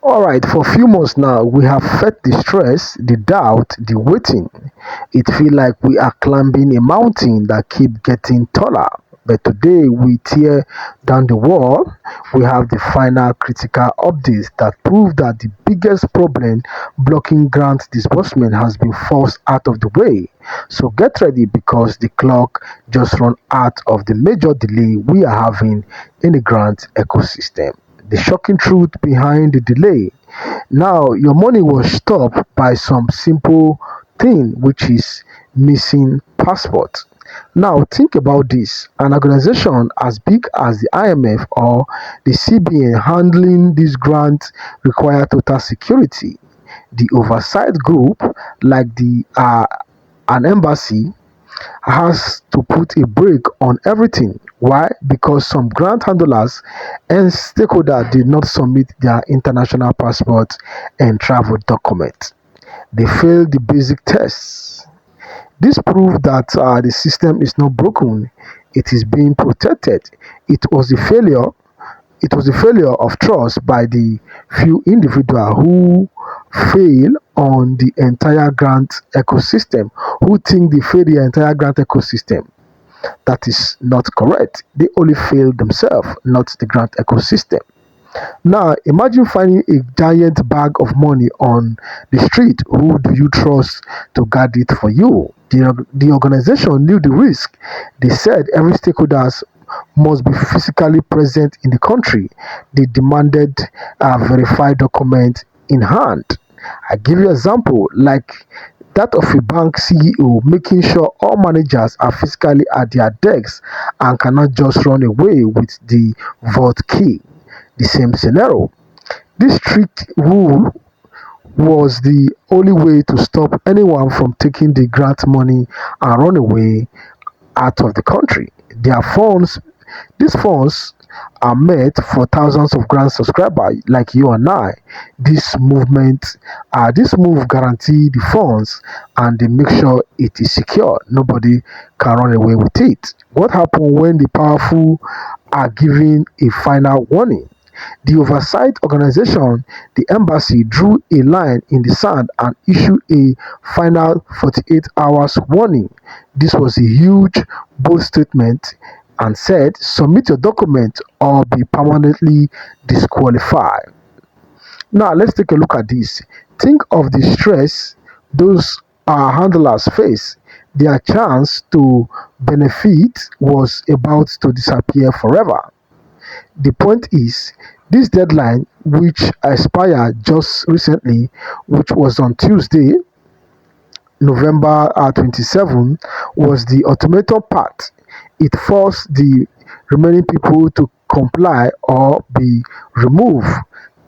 Alright, for a few months now, we have felt the stress, the doubt, the waiting. It feels like we are climbing a mountain that keeps getting taller. But today we tear down the wall. We have the final critical updates that prove that the biggest problem blocking grant disbursement has been forced out of the way. So get ready because the clock just run out of the major delay we are having in the grant ecosystem. The shocking truth behind the delay. Now, your money was stopped by some simple thing, which is missing passport. Now, think about this. An organization as big as the IMF or the CBN handling this grant require total security. The oversight group, like the an embassy, has to put a brake on everything. Why? Because some grant handlers and stakeholders did not submit their international passports and travel documents. They failed the basic tests. This proves that the system is not broken, it is being protected. It was a failure it was a failure of trust by the few individuals who fail on the entire grant ecosystem, who think they fail the entire grant ecosystem. That is not correct. They only fail themselves, not the grant ecosystem. Now, imagine finding a giant bag of money on the street. Who do you trust to guard it for you? The organization knew the risk. They said every stakeholder must be physically present in the country. They demanded a verified document in hand. I give you an example like that of a bank CEO making sure all managers are physically at their desks and cannot just run away with the vault key. The same scenario. This strict rule was the only way to stop anyone from taking the grant money and run away out of the country. Their funds, these funds are meant for thousands of grant subscribers like you and I. This move guarantee the funds and they make sure it is secure. Nobody can run away with it. What happens when the powerful are given a final warning? The oversight organization, the embassy, drew a line in the sand and issued a final 48 hours warning. This was a huge, bold statement and said, submit your document or be permanently disqualified. Now, let's take a look at this. Think of the stress those handlers face. Their chance to benefit was about to disappear forever. The point is, this deadline, which expired just recently, which was on Tuesday, November 27, was the ultimatum part. It forced the remaining people to comply or be removed,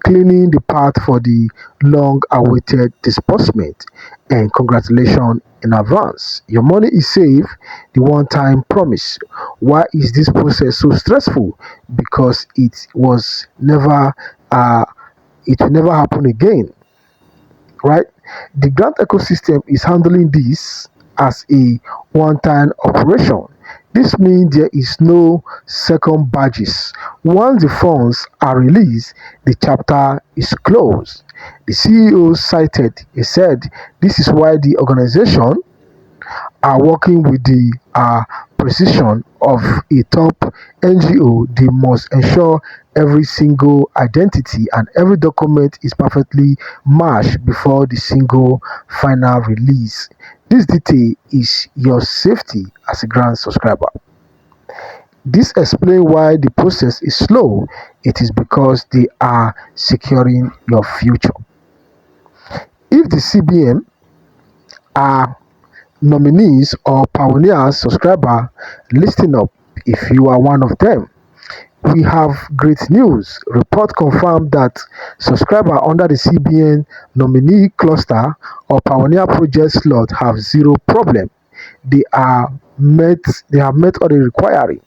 cleaning the path for the long-awaited disbursement. And congratulations in advance. Your money is safe, the one-time promise. Why is this process so stressful? Because uh, it will never happen again, right? The grant ecosystem is handling this as a one-time operation. This means there is no second badges. Once the funds are released, the chapter is closed. The CEO cited, he said, this is why the organization are working with the precision of a top NGO. They must ensure every single identity and every document is perfectly matched before the single final release. This detail is your safety as a grant subscriber. This explains why the process is slow. It is because they are securing your future. If the CBN are nominees or pioneers subscriber, listen up if you are one of them. We have great news. Report confirmed that subscribers under the CBN nominee cluster or pioneer project slot have zero problem. They are met they have met all the requiring.